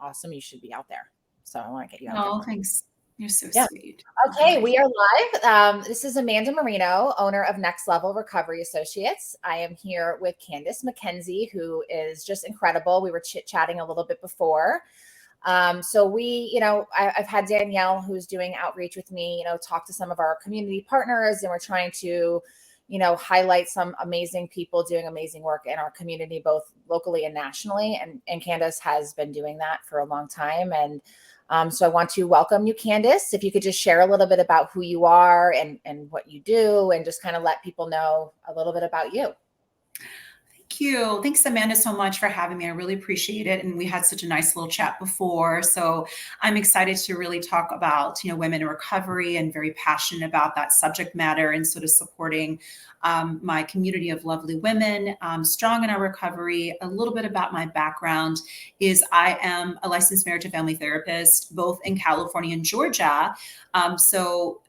awesome. You should be out there. So I want to get you out there. Oh, thanks. You're so yeah. sweet. Okay, we are live. This is Amanda Marino, owner of Next Level Recovery Associates. I am here with Candace Mckenzie, who is just incredible. We were chit-chatting a little bit before. So we, I've had Danielle, who's doing outreach with me, talk to some of our community partners, and we're trying to, highlight some amazing people doing amazing work in our community, both locally and nationally. And Candace has been doing that for a long time. And so I want to welcome you, Candace. If you could just share a little bit about who you are and what you do, and just kind of let people know a little bit about you. Thank you. Thanks, Amanda, so much for having me. I really appreciate it. And we had such a nice little chat before. So I'm excited to really talk about, women in recovery, and very passionate about that subject matter, and sort of supporting my community of lovely women strong in our recovery. A little bit about my background is I am a licensed marriage and family therapist, both in California and Georgia. So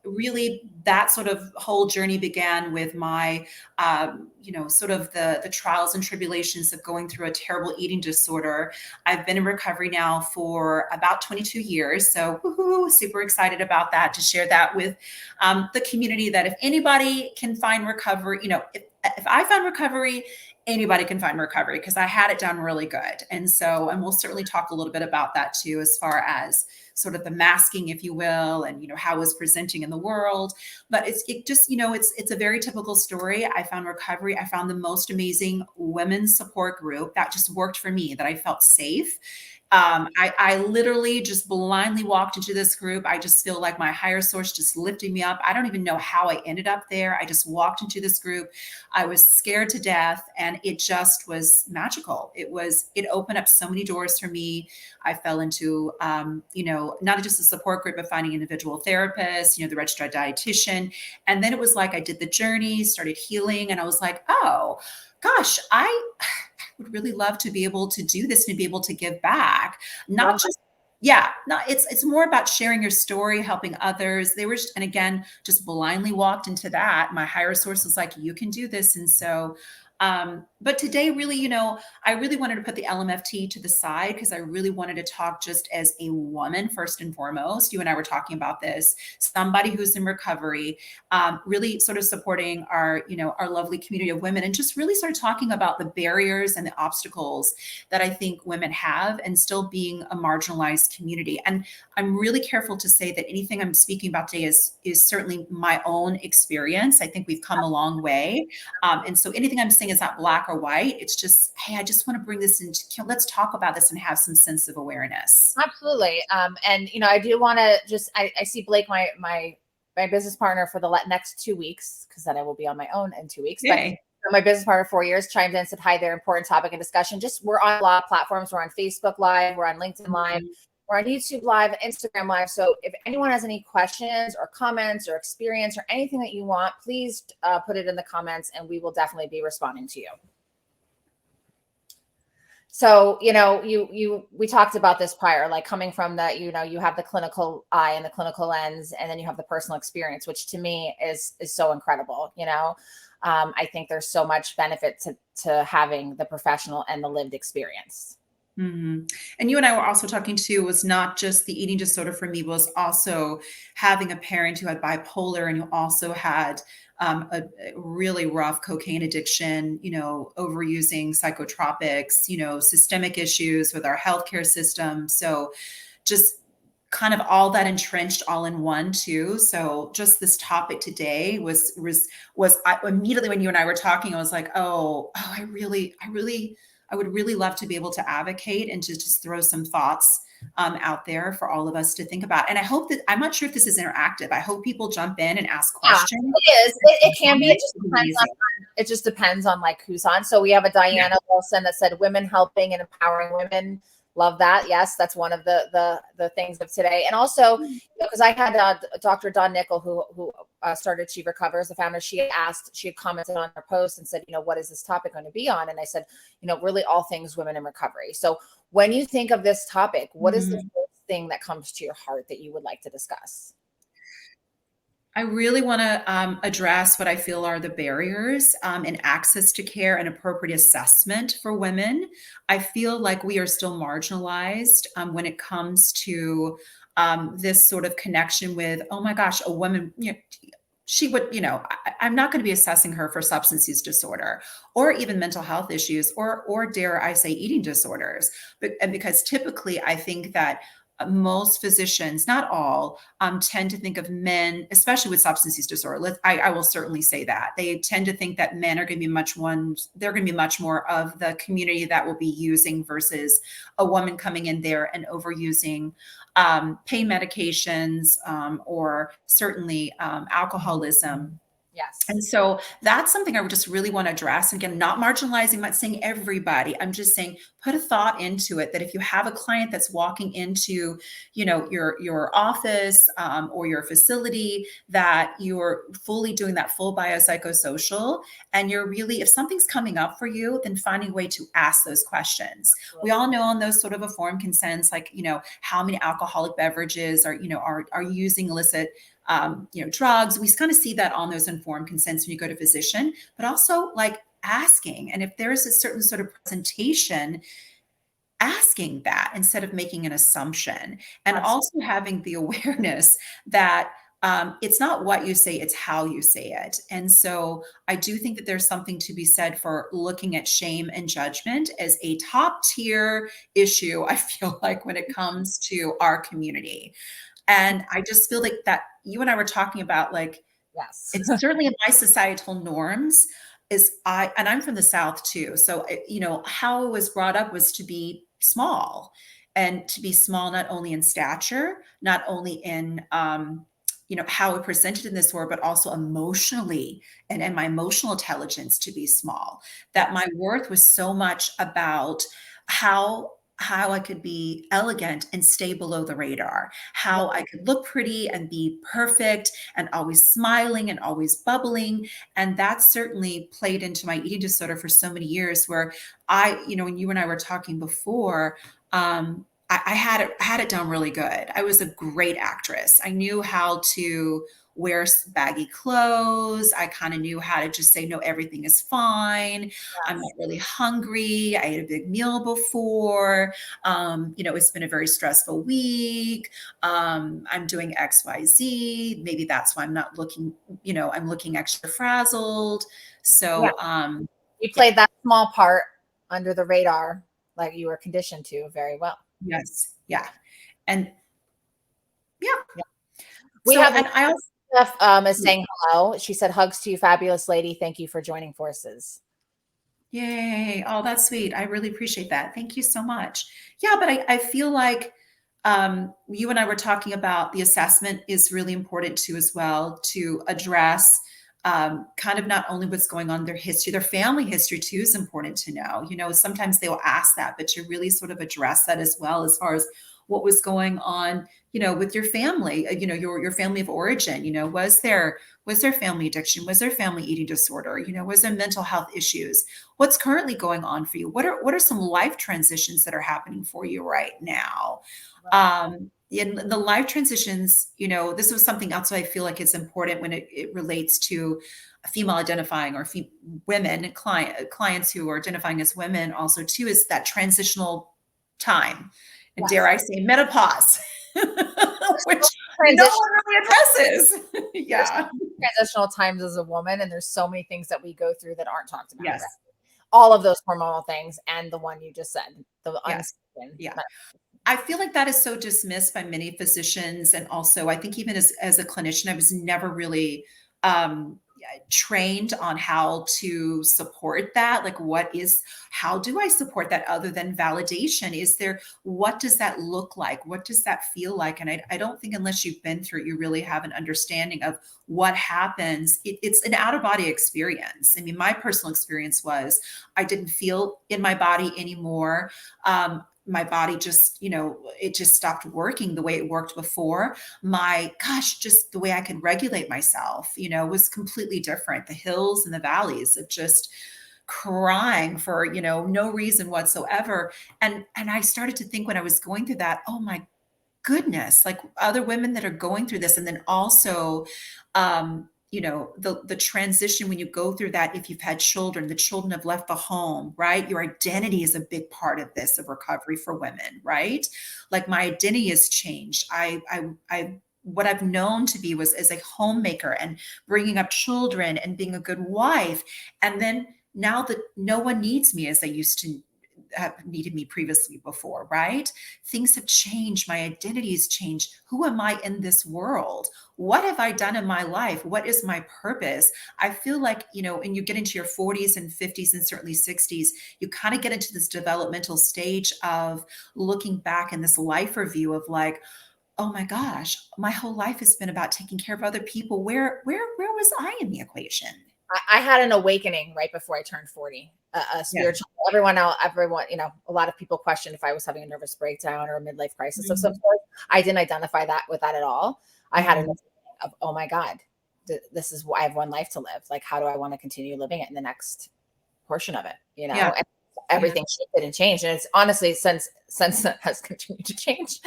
really that sort of whole journey began with my, sort of the trials and tribulations of going through a terrible eating disorder. I've been in recovery now for about 22 years. So woohoo, super excited about that, to share that with the community, that if anybody can find recovery, if I found recovery, anybody can find recovery, because I had it done really good. And we'll certainly talk a little bit about that too, as far as sort of the masking, if you will, and, how it was presenting in the world. But it's a very typical story. I found recovery. I found the most amazing women's support group that just worked for me, that I felt safe. I literally just blindly walked into this group. I just feel like my higher source just lifted me up. I don't even know how I ended up there. I just walked into this group. I was scared to death, and it just was magical. It opened up so many doors for me. I fell into, not just a support group, but finding individual therapists, the registered dietitian. And then it was like, I did the journey, started healing, and I was like, oh gosh, I would really love to be able to do this and be able to give back. It's more about sharing your story, helping others. And again, just blindly walked into that. My higher source was like, you can do this. And so, but today really, I really wanted to put the LMFT to the side, because I really wanted to talk just as a woman, first and foremost. You and I were talking about this, somebody who's in recovery, really sort of supporting our lovely community of women, and just really start talking about the barriers and the obstacles that I think women have, and still being a marginalized community. And I'm really careful to say that anything I'm speaking about today is certainly my own experience. I think we've come a long way. And so anything I'm saying is not black or white. It's just, hey, I just want to bring this into, let's talk about this and have some sense of awareness. Absolutely. And, I do want to just, I see Blake, my business partner, for the next 2 weeks, because then I will be on my own in 2 weeks. Yay. But my business partner, 4 years, chimed in and said, hi there, important topic and discussion. We're on a lot of platforms. We're on Facebook Live. We're on LinkedIn Live. We're on YouTube Live, Instagram Live. So if anyone has any questions or comments or experience or anything that you want, please put it in the comments, and we will definitely be responding to you. So, we talked about this prior, like coming from that, you have the clinical eye and the clinical lens, and then you have the personal experience, which to me is so incredible. I think there's so much benefit to having the professional and the lived experience. Mm-hmm. And you and I were also talking too, was not just the eating disorder for me, was also having a parent who had bipolar, and who also had a really rough cocaine addiction, overusing psychotropics, systemic issues with our healthcare system. So just kind of all that entrenched all in one too. So just this topic today was I, immediately when you and I were talking, I was like, I would really love to be able to advocate and to just throw some thoughts out there for all of us to think about. And I hope that, I'm not sure if this is interactive. I hope people jump in and ask questions. Yeah, it is. It can be. It just depends on like who's on. So we have a Diana Wilson that said, women helping and empowering women. Love that. Yes, that's one of the things of today. And also, because I had Dr. Dawn Nickel, who started She Recovers, the founder. She had commented on her post and said, what is this topic going to be on? And I said, really all things women in recovery. So when you think of this topic, what is the first thing that comes to your heart that you would like to discuss? I really want to address what I feel are the barriers in access to care and appropriate assessment for women. I feel like we are still marginalized when it comes to this sort of connection with, oh my gosh, a woman, she would, I'm not going to be assessing her for substance use disorder or even mental health issues or dare I say eating disorders. But and because typically I think that most physicians, not all, tend to think of men, especially with substance use disorder. I will certainly say that they tend to think that men are going to be they're going to be much more of the community that will be using versus a woman coming in there and overusing pain medications or certainly alcoholism. Yes. And so that's something I would just really want to address. And again, not marginalizing, I'm not saying everybody. I'm just saying put a thought into it that if you have a client that's walking into, your office or your facility, that you're fully doing that full biopsychosocial, and you're really, if something's coming up for you, then finding a way to ask those questions. We all know on those sort of informed consents, like, how many alcoholic beverages are you using illicit drugs. We kind of see that on those informed consents when you go to physician, but also like asking. And if there's a certain sort of presentation, asking that instead of making an assumption, and also having the awareness that it's not what you say, it's how you say it. And so I do think that there's something to be said for looking at shame and judgment as a top tier issue, I feel like, when it comes to our community. And I just feel like that you and I were talking about, like, Yes. it's certainly in my societal norms and I'm from the South too. So, how I was brought up was to be small, and to be small, not only in stature, not only in, how it presented in this world, but also emotionally and my emotional intelligence to be small, that my worth was so much about how I could be elegant and stay below the radar, how I could look pretty and be perfect and always smiling and always bubbling. And that certainly played into my eating disorder for so many years, where when you and I were talking before, I had it done really good. I was a great actress. I knew how to wear baggy clothes. I kind of knew how to just say, no, everything is fine. I'm not really hungry. I ate a big meal before. It's been a very stressful week. I'm doing XYZ. Maybe that's why I'm not looking, I'm looking extra frazzled. So, You played that small part under the radar, like you were conditioned to, very well. yes. Yeah. And yeah. Yeah. We So, have and I also, Steph is saying hello. She said, hugs to you, fabulous lady. Thank you for joining forces. yay. Oh, that's sweet. I really appreciate that. Thank you so much. Yeah, but I feel like you and I were talking about the assessment is really important too, as well, to address kind of not only what's going on in their history, their family history too is important to know. Sometimes they'll ask that, but to really sort of address that as well, as far as what was going on, with your family, your family of origin. Was there family addiction? Was there family eating disorder? Was there mental health issues? What's currently going on for you? What are some life transitions that are happening for you right now? In the life transitions, this was something else I feel like it's important when it relates to female identifying or women clients who are identifying as women also too, is that transitional time. And dare I say menopause, which no one really addresses. Yeah. Transitional times as a woman, and there's so many things that we go through that aren't talked about. Yes. Right? All of those hormonal things, and the one you just said, the unspoken. Yeah. I feel like that is so dismissed by many physicians. And also, I think even as a clinician, I was never really trained on how to support that. Like, how do I support that other than validation? What does that look like? What does that feel like? And I don't think unless you've been through it, you really have an understanding of what happens. It's an out of body experience. I mean, my personal experience was I didn't feel in my body anymore. My body just, it just stopped working the way it worked before. Just the way I could regulate myself, was completely different. The hills and the valleys of just crying for, no reason whatsoever. And I started to think when I was going through that, oh my goodness, like other women that are going through this. And then also, the transition when you go through that, if you've had children, the children have left the home, right? Your identity is a big part of this, of recovery for women, right? Like my identity has changed. What I've known to be was as a homemaker and bringing up children and being a good wife. And then now that no one needs me as they used to have needed me previously before, right? Things have changed. My identity has changed. Who am I in this world? What have I done in my life? What is my purpose? I feel like, when you get into your 40s and 50s and certainly 60s, you kind of get into this developmental stage of looking back in this life review of like, oh my gosh, my whole life has been about taking care of other people. Where was I in the equation? I had an awakening right before I turned 40, a Yeah. spiritual, everyone, a lot of people questioned if I was having a nervous breakdown or a midlife crisis of some Mhm. sort. I didn't identify that with that at all. I had an Mhm. awakening of, oh my God, this is why I have one life to live. Like, how do I want to continue living it in the next portion of it, Yeah. and Yeah. everything shifted and changed. And it's honestly since that has continued to change.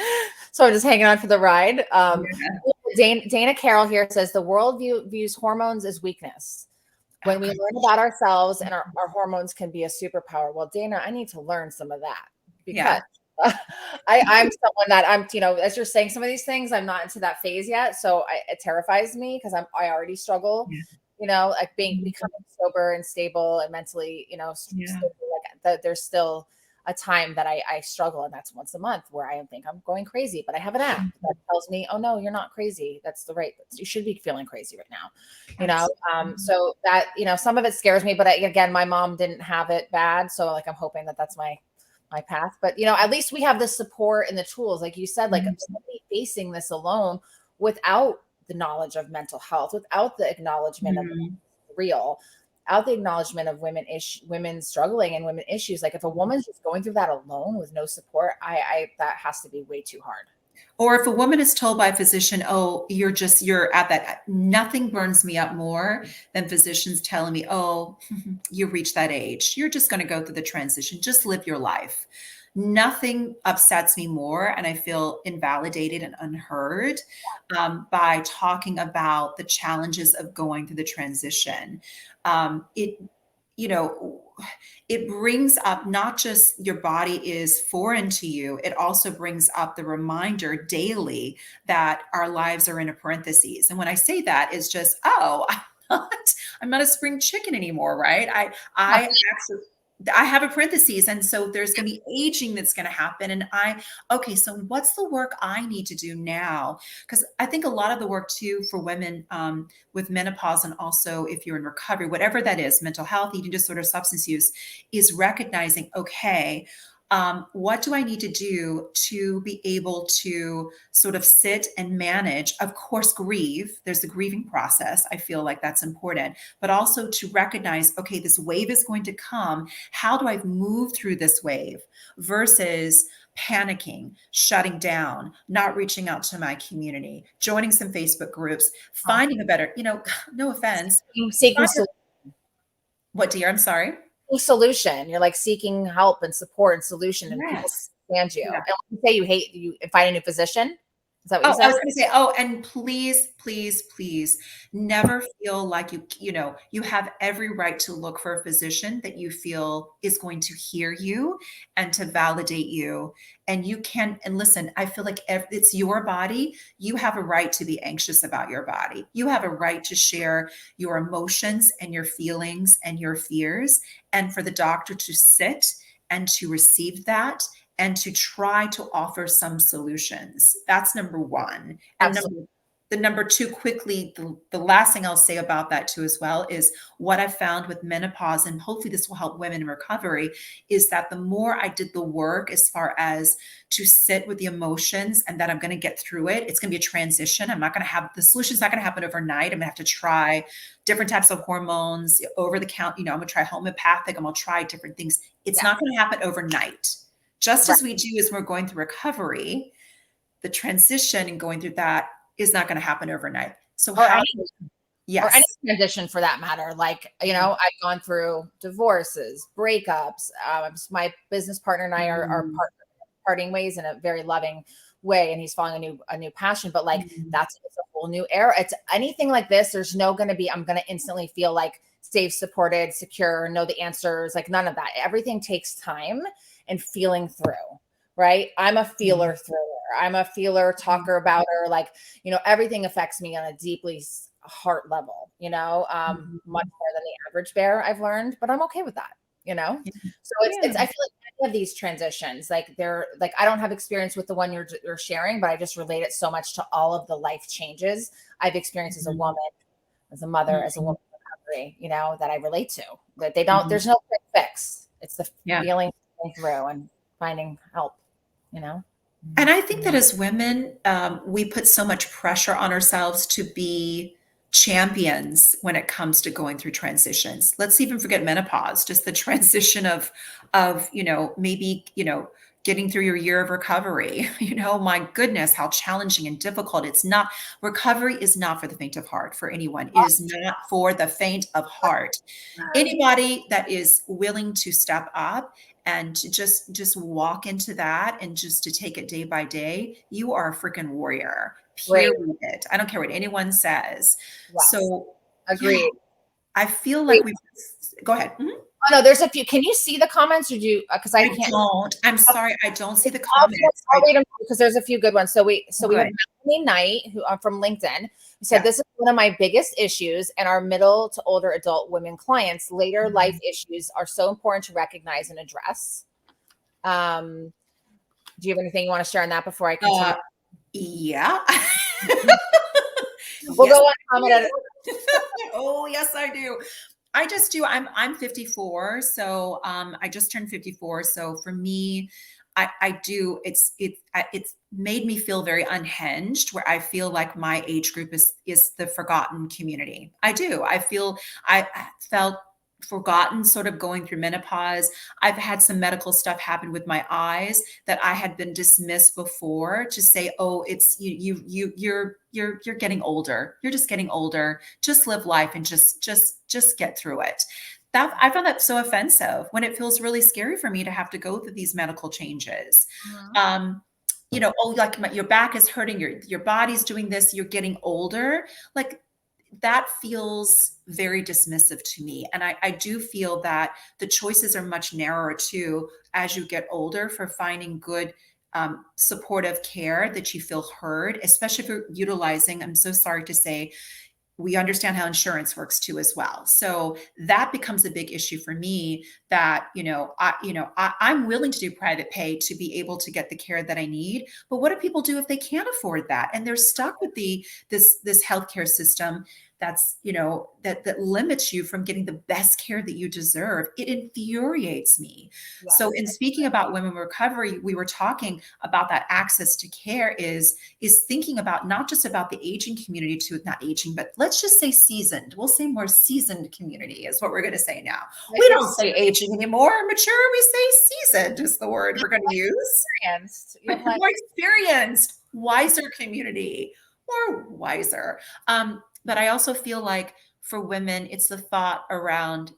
So I'm just hanging on for the ride. Yeah. Dana Carroll here says the world views hormones as weakness. Oh When we gosh. learn about ourselves and our hormones can be a superpower. Well, Dana, I need to learn some of that because Yeah. I'm someone that as you're saying some of these things, I'm not into that phase yet. So it terrifies me because I already struggle, Yeah. like becoming sober and stable and mentally, Yeah. stable, like that. There's still a time that I struggle, and that's once a month where I think I'm going crazy, but I have an app that tells me, oh no, you're not crazy. You should be feeling crazy right now, Absolutely. so that, some of it scares me, but again, my mom didn't have it bad. So like, I'm hoping that that's my path, but at least we have the support and the tools. Like you said, like I'm Mhm. somebody facing this alone without the knowledge of mental health, without the acknowledgement of Mhm. real, out the acknowledgement of women struggling and women issues. Like if a woman's just going through that alone with no support, I that has to be way too hard. Or if a woman is told by a physician, oh, you're at that, nothing burns me up more than physicians telling me, oh, you reached that age. You're just going to go through the transition. Just live your life. Nothing upsets me more, and I feel invalidated and unheard by talking about the challenges of going through the transition. It, you know, it brings up not just your body is foreign to you, it also brings up the reminder daily that our lives are in a parentheses. And when I say that, it's just, oh, I'm not a spring chicken anymore, right? I actually I have a parentheses. And so there's going to be aging that's going to happen. And okay, so what's the work I need to do now? Because I think a lot of the work too for women with menopause, and also if you're in recovery, whatever that is, mental health, eating disorder, substance use, is recognizing, okay, what do I need to do to be able to sort of sit and manage? Of course, grieve. There's the grieving process. I feel like that's important, but also to recognize, okay, this wave is going to come. How do I move through this wave versus panicking, shutting down, not reaching out to my community, joining some Facebook groups, finding a better, no offense. Seeking What, dear? I'm sorry. solution. You're like seeking help and support and solution, and people Yes. understand you. Yeah. And when you say you find a new physician, is that what you Oh, I said? was going to say, oh, and please, please, please never feel like you have every right to look for a physician that you feel is going to hear you and to validate you. And you can, and listen, I feel like it's your body. You have a right to be anxious about your body. You have a right to share your emotions and your feelings and your fears, and for the doctor to sit and to receive that and to try to offer some solutions. That's number one. And Absolutely. the number two, quickly, the last thing I'll say about that too as well is what I found with menopause, and hopefully this will help women in recovery, is that the more I did the work as far as to sit with the emotions and that I'm going to get through it, it's going to be a transition. I'm not going to have the solution's not going to happen overnight. I'm going to have to try different types of hormones over the count. I'm going to try homeopathic. I'm going to try different things. It's Yeah. not going to happen overnight. Just Right. as we do as we're going through recovery, the transition and going through that is not going to happen overnight. So Or how, or any yes. transition for that matter. Like, I've gone through divorces, breakups. My business partner and I are Mm, parting ways in a very loving way and he's following a new passion. But like, Mhm. it's a whole new era. It's anything like this. There's no going to be, I'm going to instantly feel like safe, supported, secure, know the answers, like none of that. Everything takes time and feeling through. Right. I'm a feeler through. I'm a feeler talker about her. Like, everything affects me on a deeply heart level, much Mhm. more than the average bear, I've learned, but I'm okay with that, you know? So Yeah. I feel like any of these transitions, like they're like, I don't have experience with the one you're sharing, but I just relate it so much to all of the life changes I've experienced as a Mhm. woman, as a mother, as a Mhm. woman in recovery, that I relate to, that Mhm. there's no quick fix. It's the Yeah. feeling through and finding help, you know? And I think that as women, we put so much pressure on ourselves to be champions when it comes to going through transitions. Let's even forget menopause, just the transition of maybe getting through your year of recovery. My goodness, how challenging and difficult. It's not Recovery is not for the faint of heart for anyone. It is not for the faint of heart. Anybody that is willing to step up and to just walk into that and just to take it day by day, you are a freaking warrior. Great. Period. I don't care what anyone says. Yes. So yeah, Agreed. I feel Great. like we go ahead. Mhm. Oh no, there's a few. Can you see the comments or do you, because I I can't. don't. I'm sorry, I don't see the comments. I'll read them because there's a few good ones. So we have Good. Melanie Knight who from LinkedIn who said Yeah. this is one of my biggest issues and our middle to older adult women clients. Later life Mhm. issues are so important to recognize and address. Um, do you have anything you want to share on that before I continue? Uh, yeah. We'll go Yes, on I comment. do. Oh, yes, I do. I just do. I'm 54, so I just turned 54. So for me, I do. It's made me feel very unhinged, where I feel like my age group is the forgotten community. I do. I felt forgotten, sort of going through menopause. I've had some medical stuff happen with my eyes that I had been dismissed before to say, oh, it's you're getting older. You're just getting older. Just live life and just get through it. That I found that so offensive when it feels really scary for me to have to go through these medical changes. Mhm. Um, oh, like your back is hurting, your body's doing this, you're getting older. Like that feels very dismissive to me. And I do feel that the choices are much narrower too as you get older for finding good supportive care that you feel heard, especially if you're utilizing, I'm so sorry to say, we understand how insurance works too as well. So that becomes a big issue for me that, I'm willing to do private pay to be able to get the care that I need. But what do people do if they can't afford that? And they're stuck with this healthcare system that's, that limits you from getting the best care that you deserve. It infuriates me. So Yes. in speaking about women recovery, we were talking about that access to care is thinking about not just about the aging community to not aging, but let's just say seasoned. We'll say more seasoned community is what we're going to say now. We don't say aging anymore. Mature, we say seasoned is the word we're going to use. Experienced. You have like More experienced, wiser community, more wiser. But I also feel like for women, it's the thought around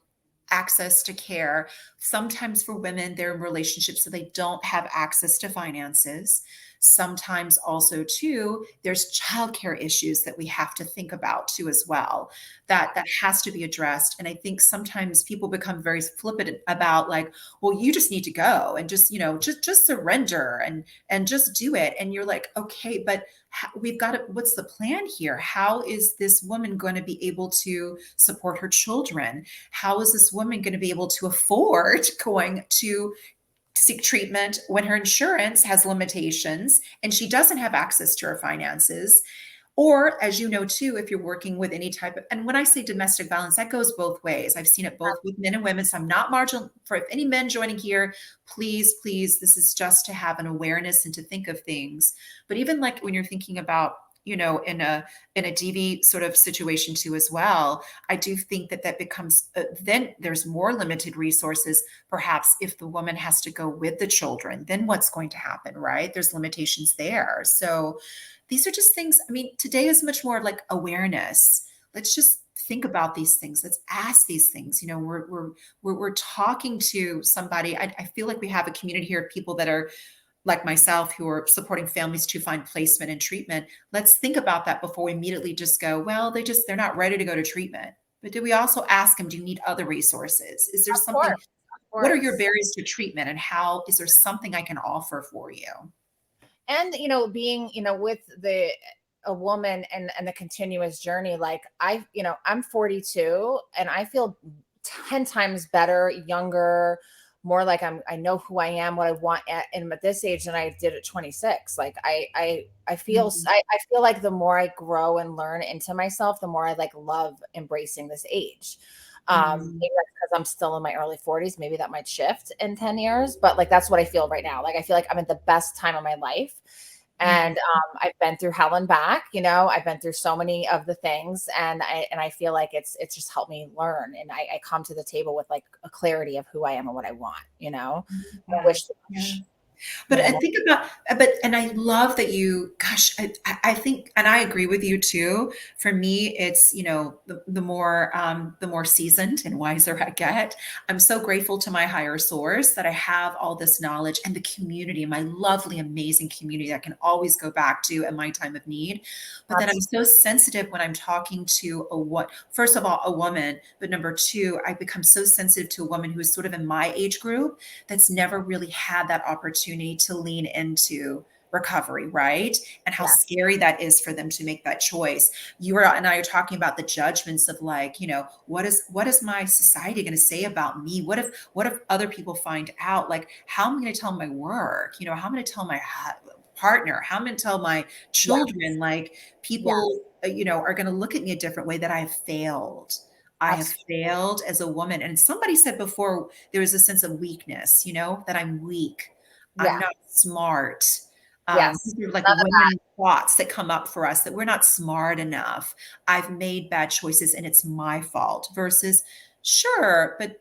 access to care. Sometimes for women, they're in relationships so they don't have access to finances. Sometimes also too, there's childcare issues that we have to think about too as well. That has to be addressed. And I think sometimes people become very flippant about like, well, you just need to go and just surrender and just do it. And you're like, okay, but we've got to, what's the plan here? How is this woman going to be able to support her children? How is this woman going to be able to afford going to seek treatment when her insurance has limitations and she doesn't have access to her finances? Or, as you know, too, if you're working with any type of, and when I say domestic violence, that goes both ways. I've seen it both with men and women. So I'm not marginal for any men joining here. Please, please, this is just to have an awareness and to think of things. But even like when you're thinking about, in a DV sort of situation too, as well, I do think that becomes then there's more limited resources. Perhaps if the woman has to go with the children, then what's going to happen, right? There's limitations there. So these are just things. I mean, today is much more like awareness. Let's just think about these things. Let's ask these things. We're talking to somebody. I feel like we have a community here of people that are like myself who are supporting families to find placement and treatment, let's think about that before we immediately just go, well, they're not ready to go to treatment. But do we also ask them, do you need other resources? Is there Of course, something, of what are your course. barriers to treatment and how, is there something I can offer for you? And being with the a woman and the continuous journey, like I'm 42 and I feel 10 times better, younger, more like I know who I am, what I want at this age than I did at 26. Like I feel Mhm. I feel like the more I grow and learn into myself, the more I like love embracing this age. Mhm. Maybe that's because I'm still in my early 40s. Maybe that might shift in 10 years, but like that's what I feel right now. Like I feel like I'm at the best time of my life. Mhm. And I've been through hell and back, I've been through so many of the things, and I feel like it's just helped me learn, and I come to the table with like a clarity of who I am and what I want, I Yeah. wish too Yeah. much, But I more. think about, and I love that you, gosh, I think, and I agree with you too. For me, it's, the more seasoned and wiser I get, I'm so grateful to my higher source that I have all this knowledge and the community, my lovely, amazing community that I can always go back to in my time of need. But then I'm Absolutely. so sensitive when I'm talking to first of all, a woman, but number two, I become so sensitive to a woman who is sort of in my age group that's never really had that opportunity to lean into recovery, right? And how Yeah. scary that is for them to make that choice. You and I are talking about the judgments of like, what is my society going to say about me? What if other people find out? Like, how am I going to tell my work? How am I going to tell my partner? How am I going to tell my Yeah. children? Like, Yeah. people, are going to look at me a different way that I have failed. I have Absolutely. failed as a woman. And somebody said before, there was a sense of weakness, that I'm weak. I'm Yeah. not smart. Yes. These are like None of that. women thoughts that come up for us that we're not smart enough. I've made bad choices and it's my fault versus sure, but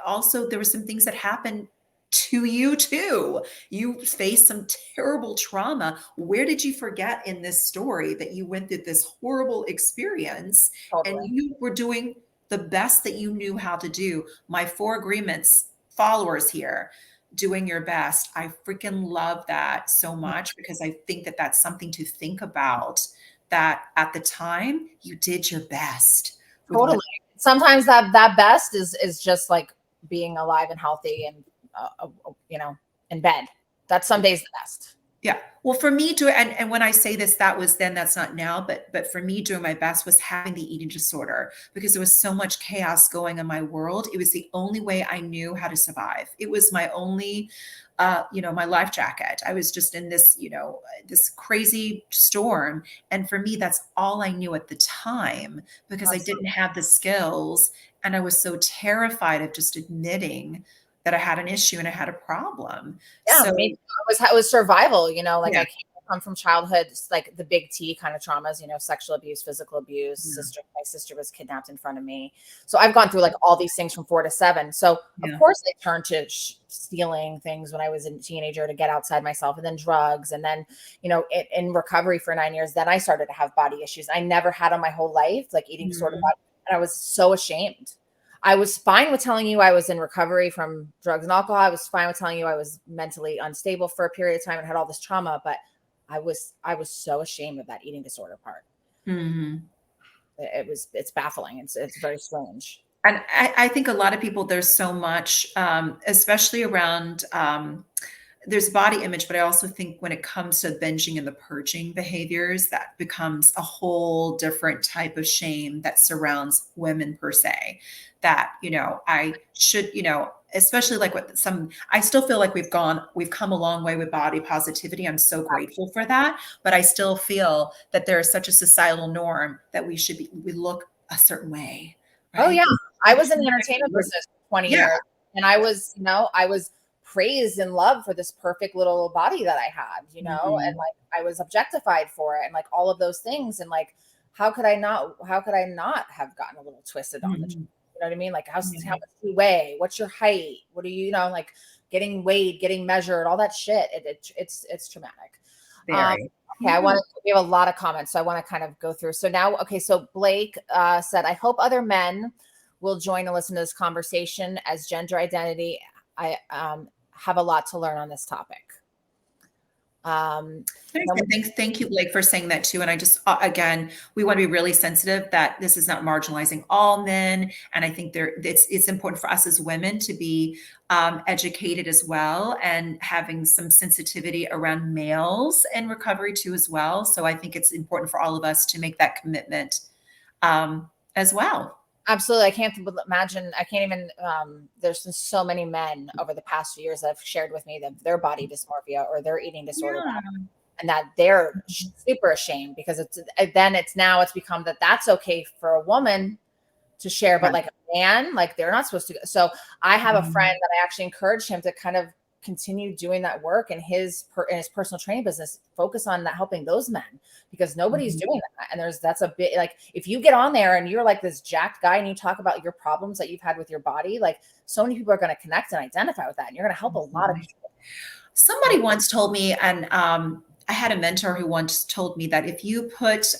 also there were some things that happened to you too. You faced some terrible trauma. Where did you forget in this story that you went through this horrible experience and Totally. you were doing the best that you knew how to do? My four agreements followers here, doing your best. I freaking love that so much because I think that that's something to think about, that at the time you did your best with Totally. what. Sometimes that best is just like being alive and healthy and in bed. That's some days the best. Yeah. Well, for me to, and when I say this, that was then, that's not now, but for me doing my best was having the eating disorder because there was so much chaos going in my world. It was the only way I knew how to survive. It was my only, my life jacket. I was just in this, this crazy storm. And for me, that's all I knew at the time because I didn't Absolutely. have the skills. And I was so terrified of just admitting that I had an issue and I had a problem. Yeah, So, me too. It was survival, like yeah. I come from childhood, like the big T kind of traumas, sexual abuse, physical abuse, Yeah. my sister was kidnapped in front of me. So I've gone through like all these things from 4 to 7. So of Yeah. course I turned to stealing things when I was a teenager to get outside myself, and then drugs. And then, in recovery for 9 years, then I started to have body issues I never had on my whole life, like eating disorder Mhm. body. And I was so ashamed. I was fine with telling you I was in recovery from drugs and alcohol. I was fine with telling you I was mentally unstable for a period of time and had all this trauma, but I was so ashamed of that eating disorder part. Mhm. It's baffling. It's very strange. And I think a lot of people, there's so much, especially around, there's body image, but I also think when it comes to binging and the purging behaviors, that becomes a whole different type of shame that surrounds women per se. That, I should, especially like with I still feel like we've come a long way with body positivity. I'm so grateful for that. But I still feel that there is such a societal norm that we look a certain way, Oh right? yeah. I was in the entertainment business for 20 Yeah. years, and I was praised and loved for this perfect little body that I had, and Mhm. like I was objectified for it and like all of those things. And like how could I not have gotten a little twisted on the Mhm. you know what I mean? Like how Yeah. much do you weigh? What's your height? What do like getting weighed, getting measured, all that shit. It's traumatic. Um, Very. okay, Yeah. we have a lot of comments, so I want to kind of go through. So now, okay, so Blake said, I hope other men will join and listen to this conversation as gender identity. I have a lot to learn on this topic. Nice. And thank you, Blake, for saying that too. And I just, again, we want to be really sensitive that this is not marginalizing all men. And I think it's important for us as women to be educated as well, and having some sensitivity around males and recovery too as well. So I think it's important for all of us to make that commitment as well. Absolutely. I can't imagine. I can't even. There's been so many men over the past few years that have shared with me that their body dysmorphia or their eating disorder, Yeah. and that they're super ashamed because it's become that that's okay for a woman to share, but Right. like a man, like they're not supposed to. So I have a friend Mhm. that I actually encouraged him to kind of continue doing that work in his personal training business, focus on that, helping those men, because nobody's Mhm. doing that. And that's a bit like, if you get on there and you're like this jacked guy and you talk about your problems that you've had with your body, like so many people are going to connect and identify with that, and you're going to help a lot of Absolutely. people. Somebody once told me, and I had a mentor who once told me that if you put,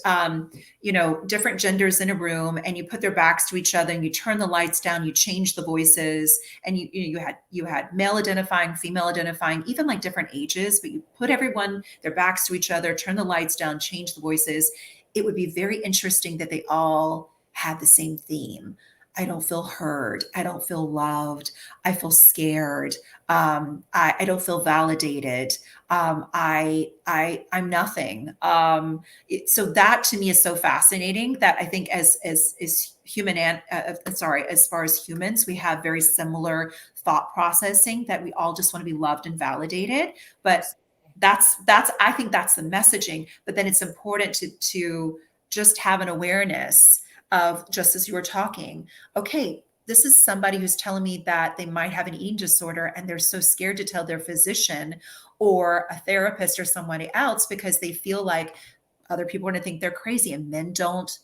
different genders in a room and you put their backs to each other and you turn the lights down, you change the voices, and you had male identifying, female identifying, even like different ages, but you put everyone their backs to each other, turn the lights down, change the voices, it would be very interesting that they all had the same theme. I don't feel heard. I don't feel loved. I feel scared. I don't feel validated. I'm nothing. So that to me is so fascinating that I think as human and as far as humans, we have very similar thought processing that we all just want to be loved and validated. But that's I think that's the messaging. But then it's important to just have an awareness of, just as you were talking, okay, this is somebody who's telling me that they might have an eating disorder and they're so scared to tell their physician or a therapist or somebody else because they feel like other people are going to think they're crazy, and men don't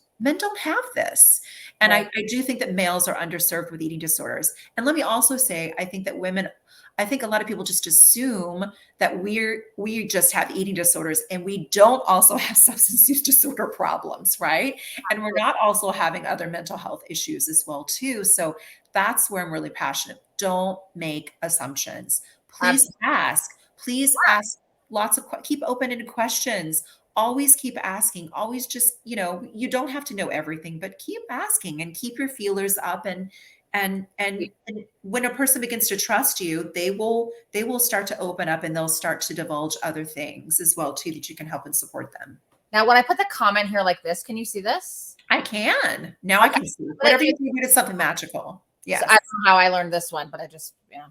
have this. And Right. I do think that males are underserved with eating disorders. And let me also say, I think that women, I think a lot of people just assume that we just have eating disorders and we don't also have substance use disorder problems, right? And we're not also having other mental health issues as well too. So that's where I'm really passionate. Don't make assumptions. Please Absolutely. ask. Please ask lots of keep open-ended questions. Always keep asking. Always just, you don't have to know everything, but keep asking and keep your feelers up, and when a person begins to trust you, they will start to open up and they'll start to divulge other things as well too, that you can help and support them. Now, when I put the comment here like this, can you see this? I can. Now I Okay. can see. Whatever you do is something magical. So Yes. I don't know how I learned this one, but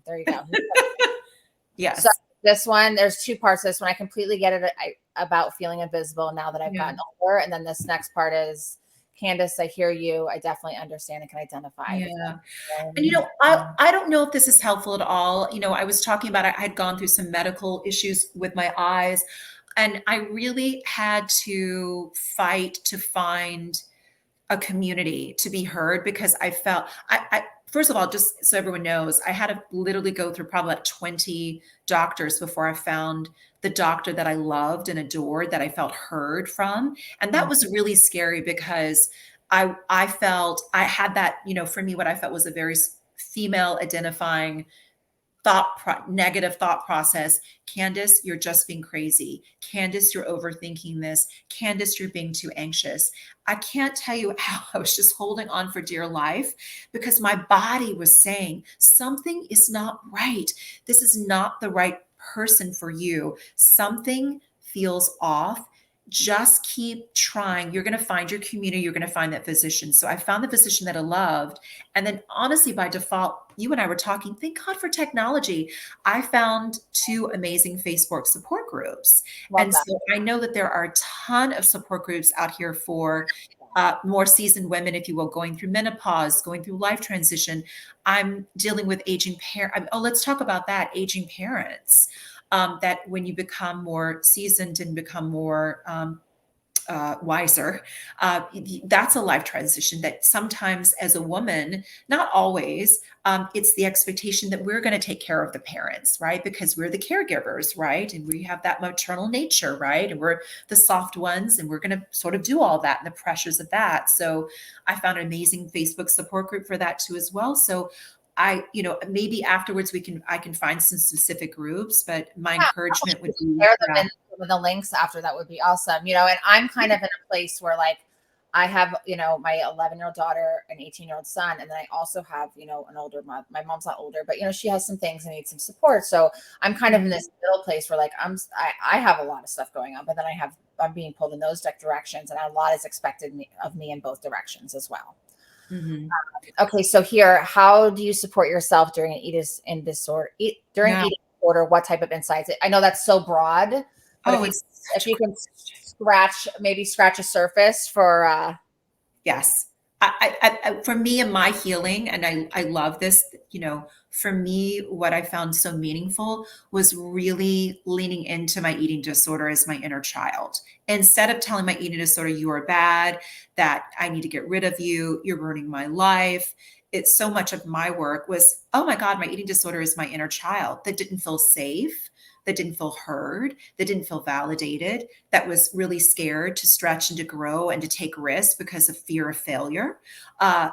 there you go. So Yes. this one, there's two parts to this one. I completely get it about feeling invisible now that I've Yeah. gotten older. And then this next part is, Candace, I hear you. I definitely understand and can identify with Yeah. that. And I don't know if this is helpful at all. I was talking about, I had gone through some medical issues with my eyes, and I really had to fight to find a community to be heard, because I felt first of all, just so everyone knows, I had to literally go through probably like 20 doctors before I found the doctor that I loved and adored, that I felt heard from. And that was really scary, because I felt I had that, for me, what I felt was a very female identifying negative thought process. Candace, you're just being crazy. Candace, you're overthinking this. Candace, you're being too anxious. I can't tell you how I was just holding on for dear life, because my body was saying something is not right. This is not the right person for you. Something feels off. Just keep trying. You're going to find your community. You're going to find that physician. So I found the physician that I loved. And then, honestly, by default, you and I were talking, thank God for technology. I found two amazing Facebook support groups. Love And that. so I know that there are a ton of support groups out here for more seasoned women, if you will, going through menopause, going through life transition. I'm dealing with aging parents. Oh, let's talk about that. Aging parents. That when you become more seasoned and become more wiser, that's a life transition that sometimes, as a woman, not always, it's the expectation that we're going to take care of the parents, right? Because we're the caregivers, right? And we have that maternal nature, right? And we're the soft ones, and we're going to sort of do all that and the pressures of that. So I found an amazing Facebook support group for that too as well. So maybe afterwards I can find some specific groups, but my encouragement would be, Share them in with the links after, that would be awesome. And I'm kind of in a place where like I have, my 11-year-old daughter, an 18-year-old son, and then I also have, an older mom. My mom's not older, but she has some things and needs some support. So I'm kind of in this middle place where like I have a lot of stuff going on, but then I'm being pulled in those directions, and a lot is expected of me in both directions as well. Mm-hmm. Okay, so here, how do you support yourself during an eating disorder? What type of insights? I know that's so broad, but Oh, it's if such a you can scratch a surface for yes. For me and my healing, and I love this, for me, what I found so meaningful was really leaning into my eating disorder as my inner child. Instead of telling my eating disorder, you are bad, that I need to get rid of you, you're ruining my life. It's so much of my work was, oh my God, my eating disorder is my inner child that didn't feel safe, that didn't feel heard, that didn't feel validated, that was really scared to stretch and to grow and to take risks because of fear of failure. Uh,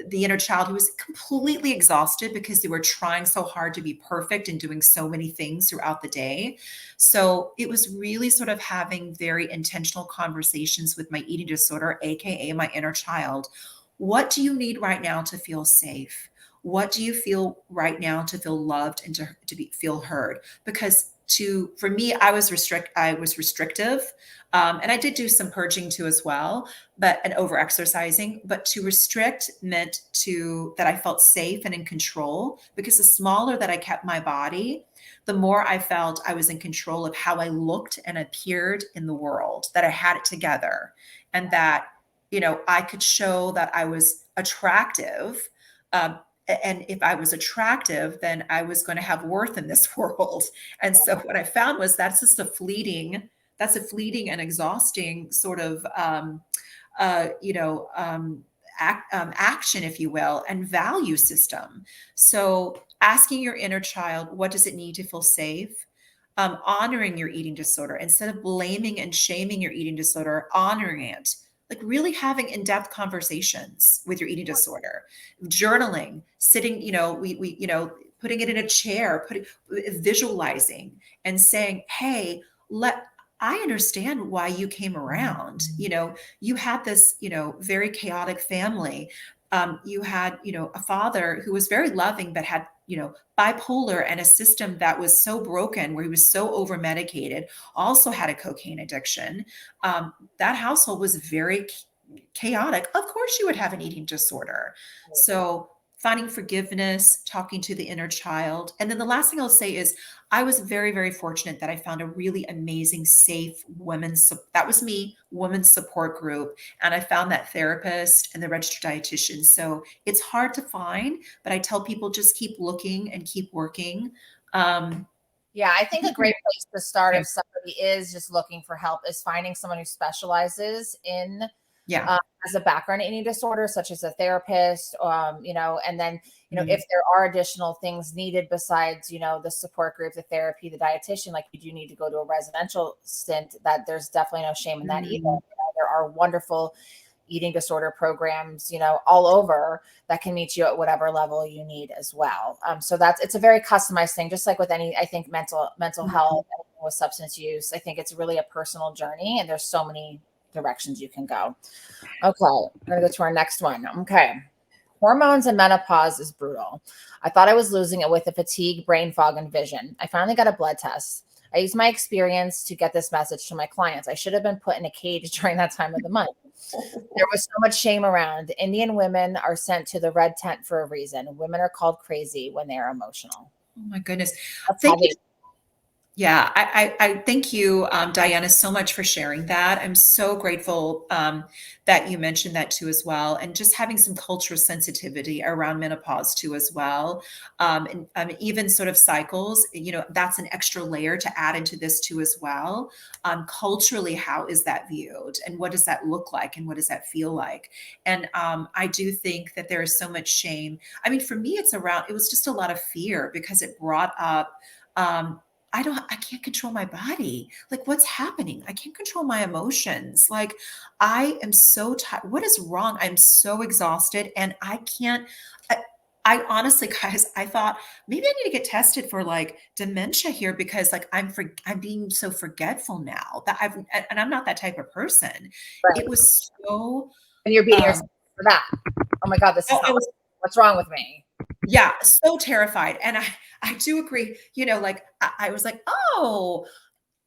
the inner child who was completely exhausted because they were trying so hard to be perfect and doing so many things throughout the day. So it was really sort of having very intentional conversations with my eating disorder, AKA my inner child. What do you need right now to feel safe? What do you feel right now to feel loved and feel heard? Because for me, I was restrictive. And I did do some purging too as well, and over exercising, but to restrict meant that I felt safe and in control, because the smaller that I kept my body, the more I felt I was in control of how I looked and appeared in the world, that I had it together, and that, I could show that I was attractive. And if I was attractive, then I was going to have worth in this world. And so what I found was that's a fleeting and exhausting sort of, action, if you will, and value system. So asking your inner child, what does it need to feel safe? Honoring your eating disorder instead of blaming and shaming your eating disorder, honoring it, like really having in-depth conversations with your eating disorder, journaling, sitting, putting it in a chair, visualizing and saying, hey, I understand why you came around. You had this, very chaotic family. You had, a father who was very loving, but had, bipolar and a system that was so broken, where he was so over medicated, also had a cocaine addiction. That household was very chaotic. Of course, you would have an eating disorder. So finding forgiveness, talking to the inner child. And then the last thing I'll say is I was very, very fortunate that I found a really amazing, safe women's support group. And I found that therapist and the registered dietitian. So it's hard to find, but I tell people just keep looking and keep working. Yeah, I think a great place to start, Yeah. if somebody is just looking for help, is finding someone who specializes in Yeah. as a background in eating disorder, such as a therapist, and then, Mhm. if there are additional things needed besides, the support group, the therapy, the dietitian, like you do need to go to a residential stint, that there's definitely no shame in that either. Mhm. There are wonderful eating disorder programs, all over, that can meet you at whatever level you need as well. So it's a very customized thing, just like with any, I think, mental health, with substance use. I think it's really a personal journey, and there's so many directions you can go. Okay, we're gonna go to our next one. Okay. Hormones and menopause is brutal. I thought I was losing it with the fatigue, brain fog, and vision. I finally got a blood test. I used my experience to get this message to my clients. I should have been put in a cage during that time of the month. There was so much shame around. Indian women are sent to the red tent for a reason. Women are called crazy when they are emotional. Oh my goodness. That's Thank you. heavy. Yeah, I thank you, Diana, so much for sharing that. I'm so grateful that you mentioned that too as well, and just having some cultural sensitivity around menopause too as well, and even sort of cycles. That's an extra layer to add into this too as well. Culturally, how is that viewed, and what does that look like, and what does that feel like? And I do think that there is so much shame. I mean, for me, it was just a lot of fear, because it brought up. I can't control my body. Like, what's happening? I can't control my emotions. Like, I am so tired. What is wrong? I'm so exhausted, and I can't. I honestly, guys, I thought maybe I need to get tested for like dementia here because like I'm being so forgetful now that and I'm not that type of person. Right. It was so And you're beating yourself um for that. Oh my God, this is oh, not, it was what's wrong with me? yeah, so terrified. And I do agree, like I was like, oh,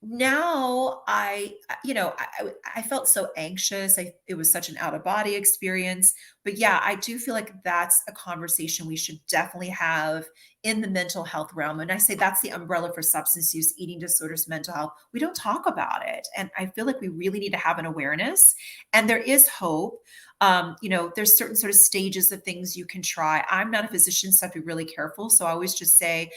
now I felt so anxious. It was such an out of body experience. But yeah, I do feel like that's a conversation we should definitely have in the mental health realm. And I say that's the umbrella for substance use, eating disorders, mental health. We don't talk about it. And I feel like we really need to have an awareness. And there is hope. There's certain sort of stages of things you can try. I'm not a physician, so I have to be really careful. So I always just say,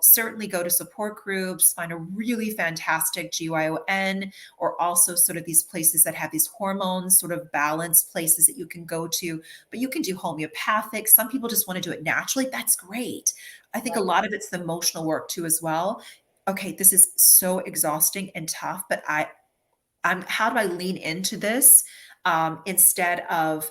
certainly go to support groups, find a really fantastic GYN, or also sort of these places that have these hormones, sort of balance places that you can go to. But you can do homeopathic. Some people just want to do it naturally. That's great. I think a Right. lot of it's the emotional work too, as well. Okay, this is so exhausting and tough, but how do I lean into this instead of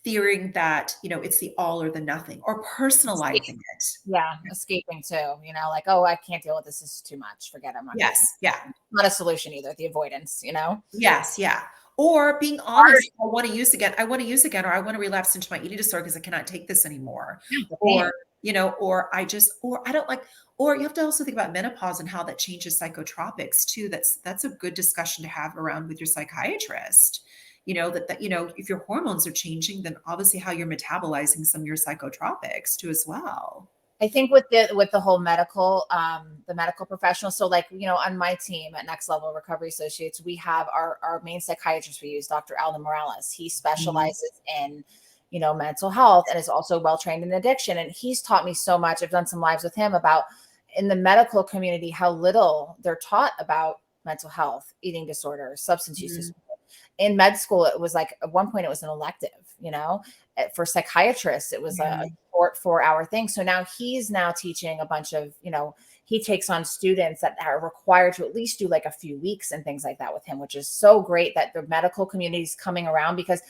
fearing that, it's the all or the nothing or personalizing it? Yeah, escaping too, like, oh, I can't deal with this. This is too much. Forget it. I'm not Yes. doing Yeah. it. Not a solution either. The avoidance. Yes, yeah. Or being Hard. honest, I want to use again. I want to use again, or I want to relapse into my eating disorder because I cannot take this anymore. Yeah, the Or, pain. or I don't like, or you have to also think about menopause and how that changes psychotropics too. That's a good discussion to have around with your psychiatrist. If your hormones are changing, then obviously how you're metabolizing some of your psychotropics too as well. I think with the whole medical, the medical professionals. So like, on my team at Next Level Recovery Associates, we have our main psychiatrist we use, Dr. Alden Morales. He Mhm. specializes in, mental health and is also well trained in addiction. And he's taught me so much. I've done some lives with him about in the medical community how little they're taught about mental health, eating disorders, substance use Mhm. disorder. In med school, it was like at one point it was an elective, for psychiatrists, it was a Yeah. short 4-hour thing. So now he's now teaching a bunch of, he takes on students that are required to at least do like a few weeks and things like that with him, which is so great that the medical community is coming around because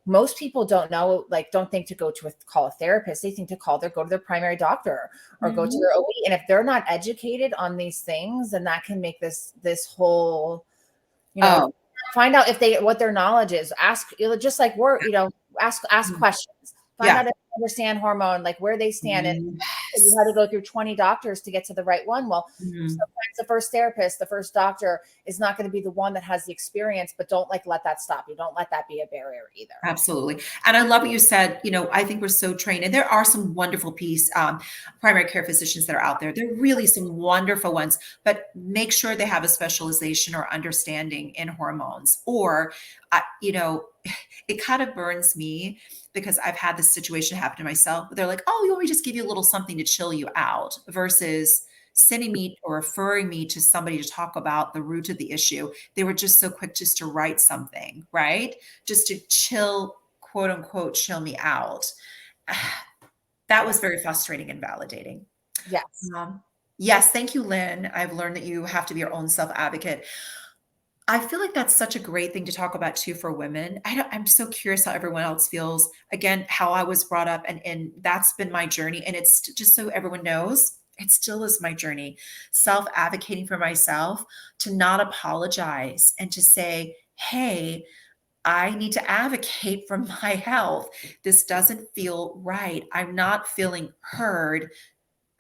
most people don't know, like, don't think to call a therapist. They think to go to their primary doctor or go to Mhm. their OB. And if they're not educated on these things, then that can make this whole, you know, Oh. find out if what their knowledge is. Ask, just like we're, ask Mhm. questions. Find Yeah. out if they understand hormone, like where they stand. And you had to Yes. go through 20 doctors to get to the right one. Well, Mhm. sometimes the first therapist, the first doctor is not going to be the one that has the experience, but don't like let that stop you. Don't let that be a barrier either. Absolutely. And I love what you said. I think we're so trained, and there are some wonderful primary care physicians that are out there. There are really some wonderful ones, but make sure they have a specialization or understanding in hormones. Or, it kind of burns me because I've had this situation happen to myself. They're like, oh, you want me to just give you a little something to chill you out versus sending me or referring me to somebody to talk about the root of the issue. They were just so quick just to write something, right? Just to chill, quote unquote, chill me out. That Yeah. was very frustrating and validating. Yes. Yes, thank you, Lynn. I've learned that you have to be your own self advocate. I feel like that's such a great thing to talk about too for women. I'm so curious how everyone else feels. Again, how I was brought up, and that's been my journey. And it's just so everyone knows, it still is my journey. Self advocating for myself, to not apologize and to say, hey, I need to advocate for my health. This doesn't feel right. I'm not feeling heard.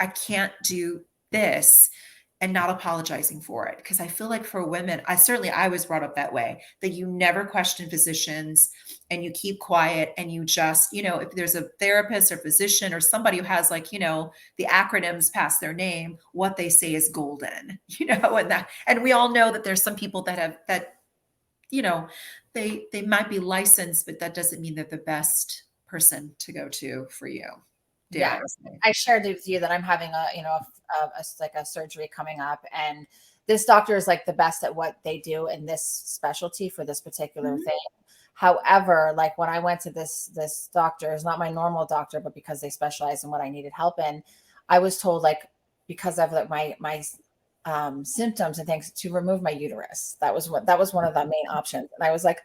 I can't do this, and not apologizing for it. Because I feel like for women, I was brought up that way, that you never question physicians and you keep quiet and you just, if there's a therapist or physician or somebody who has like, the acronyms past their name, what they say is golden, and we all know that there's some people that you know, they might be licensed, but that doesn't mean they're the best person to go to for you. Dare Yeah. I say? I shared with you that I'm having like a surgery coming up, and this doctor is like the best at what they do in this specialty for this particular Mhm. thing. However, like when I went to this doctor, is not my normal doctor, but because they specialize in what I needed help in, I was told, like, because of like my symptoms and things, to remove my uterus. That was one of the main options. And I was like,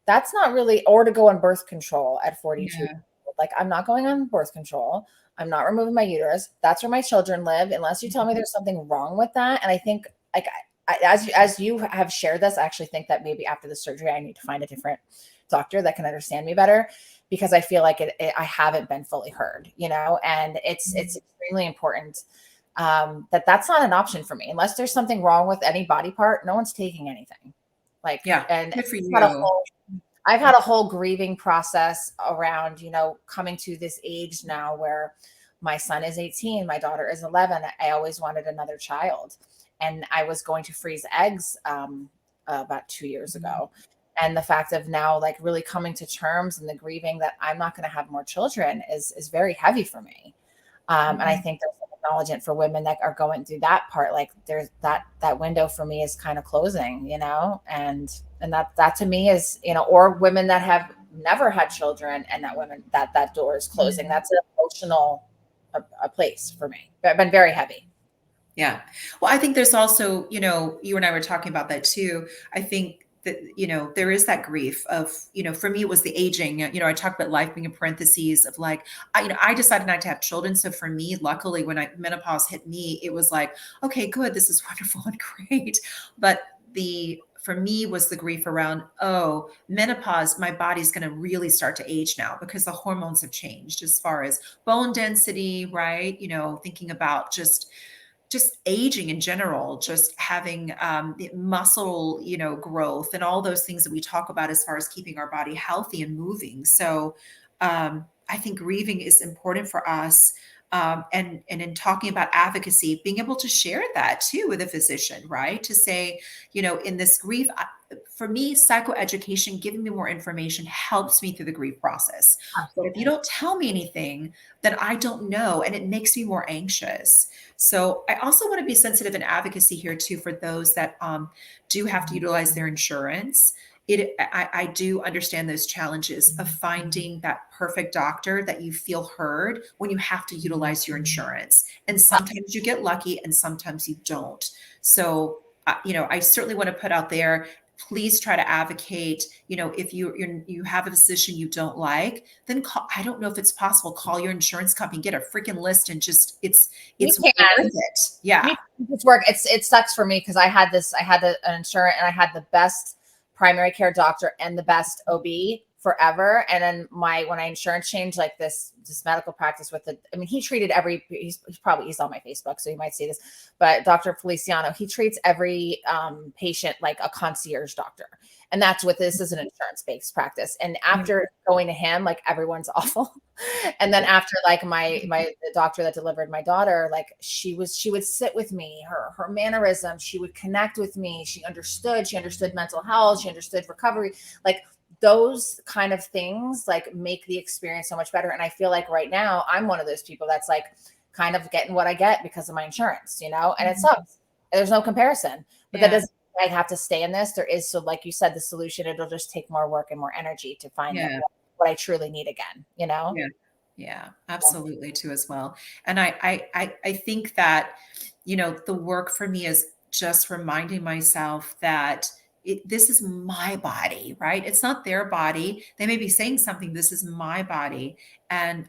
that's not really, or to go on birth control at 42. Yeah. Like, I'm not going on birth control. I'm not removing my uterus. That's where my children live, unless you tell me there's something wrong with that. And I think, like, as you have shared this, I actually think that maybe after the surgery, I need to find a different doctor that can understand me better, because I feel like I haven't been fully heard, and it's extremely important that's not an option for me unless there's something wrong with any body part. No one's taking anything. Like, Yeah. and Good for you. I've had a whole grieving process around, coming to this age now where my son is 18, my daughter is 11. I always wanted another child, and I was going to freeze eggs about 2 years ago. And the fact of now, like, really coming to terms and the grieving that I'm not going to have more children is very heavy for me. And I think there's an acknowledgement for women that are going through that part. Like, there's that window for me is kind of closing, and that to me is, or women that have never had children, and that door is closing. That's an emotional a place for me. It's been very heavy. Yeah. Well, I think there's also, you and I were talking about that too. I think that, there is that grief of, for me, it was the aging. I talked about life being in parentheses of like, I decided not to have children. So for me, luckily, when menopause hit me, it was like, okay, good. This is wonderful and great. But for me was the grief around, oh, menopause, my body's going to really start to age now because the hormones have changed as far as bone density, right? Thinking about just aging in general, just having muscle, growth and all those things that we talk about as far as keeping our body healthy and moving. So I think grieving is important for us. And in talking about advocacy, being able to share that too with a physician, right? To say, in this grief, for me, psychoeducation, giving me more information helps me through the grief process. But if you don't tell me anything, then I don't know, and it makes me more anxious. So I also want to be sensitive in advocacy here too for those that do have to utilize their insurance. I do understand those challenges of finding that perfect doctor that you feel heard when you have to utilize your insurance. And sometimes you get lucky and sometimes you don't. So, I certainly want to put out there, please try to advocate. If you have a physician you don't like, then call. I don't know if it's possible. Call your insurance company, get a freaking list, and just it's worth it. Yeah, it's work. It sucks for me because I had an insurance, and I had the best primary care doctor and the best OB forever. And then when I insurance changed, like this medical practice he treated he's on my Facebook, so you might see this, but Dr. Feliciano, he treats every patient like a concierge doctor. And that's what this is, an insurance-based practice. And after going to him, like, everyone's awful. And then after, like, the doctor that delivered my daughter, like, she would sit with me, her mannerisms, she would connect with me. She understood mental health. She understood recovery. Like, those kind of things, like, make the experience so much better. And I feel like right now I'm one of those people that's, like, kind of getting what I get because of my insurance, and it sucks. There's no comparison, but that doesn't I have to stay in this. There is, so like you said, the solution, it'll just take more work and more energy to find what I truly need again, Yeah, absolutely too as well. And I think that, the work for me is just reminding myself that this is my body, right? It's not their body. They may be saying something. This is my body. And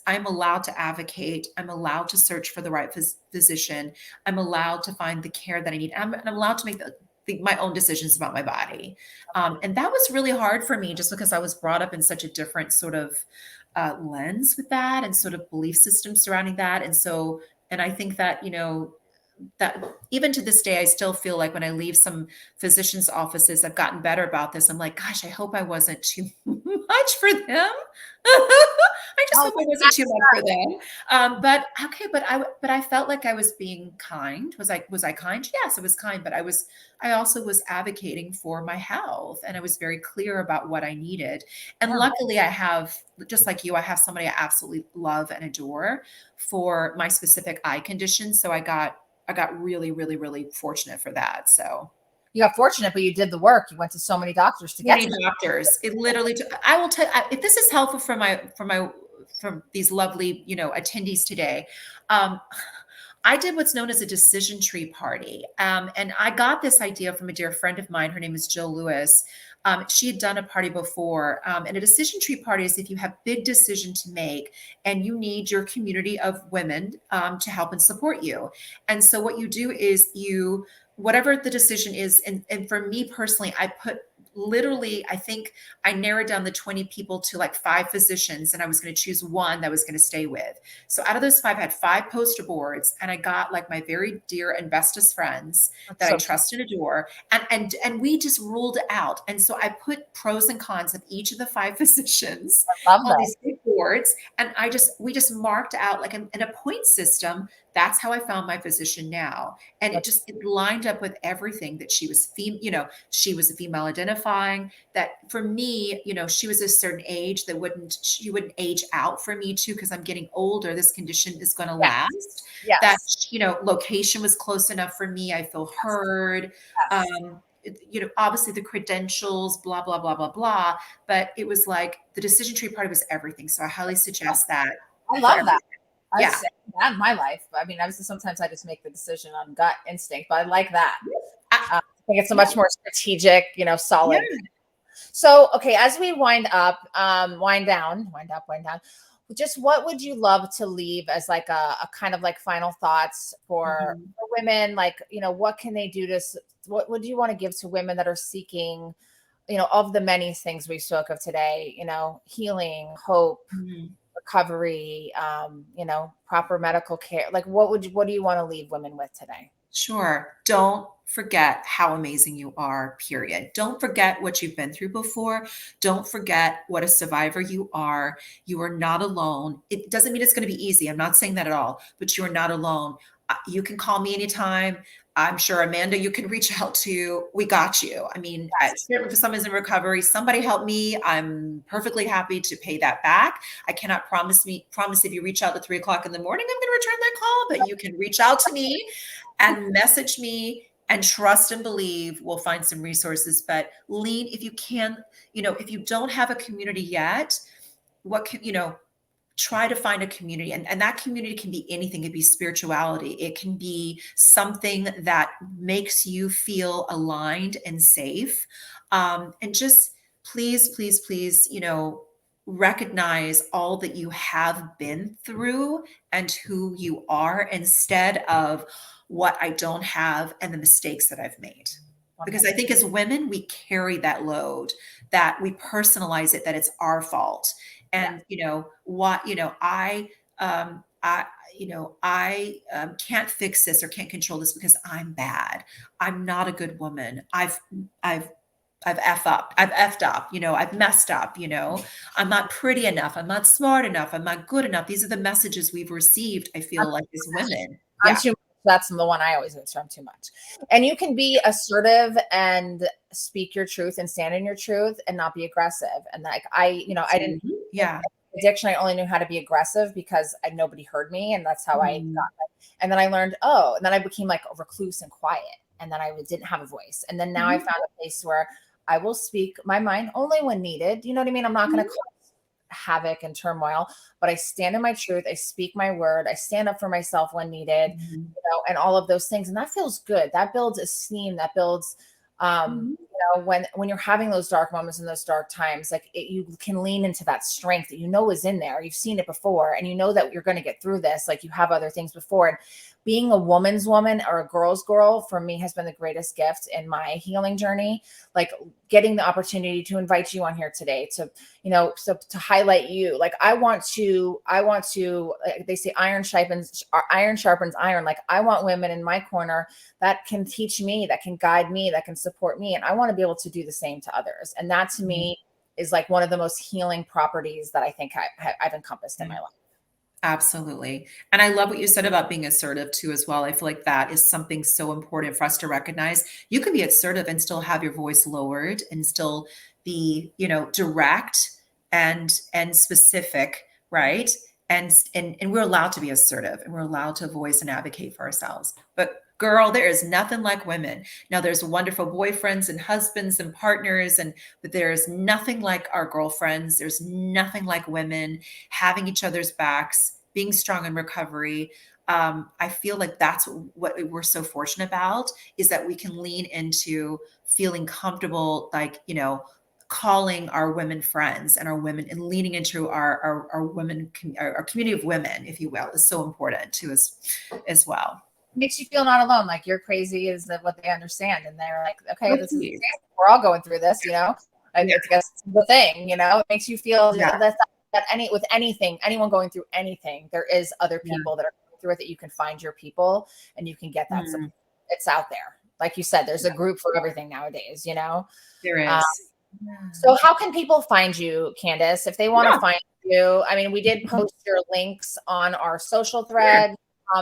I'm allowed to advocate. I'm allowed to search for the right physician. I'm allowed to find the care that I need. I'm allowed to make my own decisions about my body. And that was really hard for me just because I was brought up in such a different sort of lens with that and sort of belief system surrounding that. And I think that, that even to this day, I still feel like when I leave some physicians' offices, I've gotten better about this. I'm like, gosh, I hope I wasn't too much for them. I just hope I wasn't too much for them. But okay, but I felt like I was being kind. Was I kind? Yes, I was kind, but I also was advocating for my health, and I was very clear about what I needed. And luckily, I have, just like you, I have somebody I absolutely love and adore for my specific eye condition. So I got really, really, really fortunate for that. So you got fortunate, but you did the work. You went to so many doctors to get to doctors. It literally took, I will tell you, if this is helpful for these lovely, attendees today. I did what's known as a decision tree party. And I got this idea from a dear friend of mine. Her name is Jill Lewis. She had done a party before. And a decision tree party is if you have big decision to make and you need your community of women to help and support you. And so what you do is whatever the decision is, and for me personally, I put literally, I think I narrowed down the 20 people to like 5 physicians, and I was going to choose one that I was going to stay with. So out of those 5, I had 5 poster boards, and I got like my very dear and bestest friends That's that I so cute. trust and adore, and we just ruled it out. And so I put pros and cons of each of the 5 physicians I love on that. these big boards, and we just marked out like in a point system. That's how I found my physician now, and it lined up with everything that she was she was a female identifying, that for me, she was a certain age that she wouldn't age out for me too, because I'm getting older. This condition is going to Yes. last. That, Yes. location was close enough for me. I feel heard. Yes. Obviously the credentials, blah, blah, blah, blah, blah. But it was like the decision tree party was everything. So I highly suggest that I for love that. everything. I was Yeah. saying that in my life. I mean, obviously, sometimes I just make the decision on gut instinct, but I like that. I- I think it's a yeah. much more strategic, Yeah. solid. So, okay, as we wind down, just what would you love to leave as like a kind of like final thoughts Mhm. for women? Like, what can they do what would you want to give to women that are seeking, of the many things we spoke of today, healing, hope, Mhm. recovery, proper medical care? Like, what do you want to leave women with today? Sure. Don't forget how amazing you are, period. Don't forget what you've been through before. Don't forget what a survivor you are. You are not alone. It doesn't mean it's going to be easy. I'm not saying that at all, but you are not alone. You can call me anytime. I'm sure Amanda, you can reach out to. We got you. I mean, Yes. certainly if someone's in recovery, somebody help me. I'm perfectly happy to pay that back. I cannot promise if you reach out at 3 o'clock in the morning, I'm going to return that call, but you can reach out to me and message me, and trust and believe we'll find some resources. But lean, if you can, if you don't have a community yet, what can, try to find a community, and that community can be anything. It can be spirituality. It can be something that makes you feel aligned and safe. And just please, please, please, recognize all that you have been through and who you are, instead of what I don't have and the mistakes that I've made. Because I 100. think as women, we carry that load, that we personalize it, that it's our fault. Yeah. And I can't fix this or can't control this because I'm bad. I'm not a good woman. I've I've effed up, I've messed up, I'm not pretty enough, I'm not smart enough, I'm not good enough. These are the messages we've received, I I'm, feel like, as women. I'm Yeah. too much. That's the one I always answer. I'm too much. And you can be assertive and speak your truth and stand in your truth and not be aggressive. And like I didn't Mhm. Yeah. addiction. I only knew how to be aggressive because nobody heard me, and that's how I Mm. got it. And then I learned, oh, and then I became like a recluse and quiet, and then I didn't have a voice. And then now I Mhm. found a place where I will speak my mind only when needed. You know what I mean? I'm not going to Mhm. cause havoc and turmoil, but I stand in my truth. I speak my word. I stand up for myself when needed, Mhm. and all of those things. And that feels good. That builds esteem. That builds, Mhm. when you're having those dark moments and those dark times, like you can lean into that strength that is in there. You've seen it before, and you know that you're going to get through this. Like you have other things before. And being a woman's woman or a girl's girl for me has been the greatest gift in my healing journey. Like getting the opportunity to invite you on here today to, so to highlight you. Like I want to, they say iron sharpens iron. Like I want women in my corner that can teach me, that can guide me, that can support me. And I want to be able to do the same to others. And that to Mhm. me is like one of the most healing properties that I think I've encompassed in Yeah. my life. Absolutely. And I love what you said about being assertive too, as well. I feel like that is something so important for us to recognize. You can be assertive and still have your voice lowered and still be, direct and specific, right? And we're allowed to be assertive, and we're allowed to voice and advocate for ourselves. But girl, there is nothing like women. Now there's wonderful boyfriends and husbands and partners, but there is nothing like our girlfriends. There's nothing like women having each other's backs, being strong in recovery. I feel like that's what we're so fortunate about, is that we can lean into feeling comfortable, like, calling our women friends and our women, and leaning into our women, our community of women, if you will, is so important to us as well. Makes you feel not alone. Like you're crazy is that what they understand. And they're like, okay, Oh, this is, please. we're all going through this, Yeah. it's just the thing, it makes you feel Yeah. that with anything, anyone going through anything, there is other Yeah. people that are going through it, that you can find your people and you can get that support. Mm. It's out there. Like you said, there's a group for everything nowadays, There Um, is. so how can people find you, Candace, if they want to Yeah. find you? I mean, we did post your links on our social Sure. thread,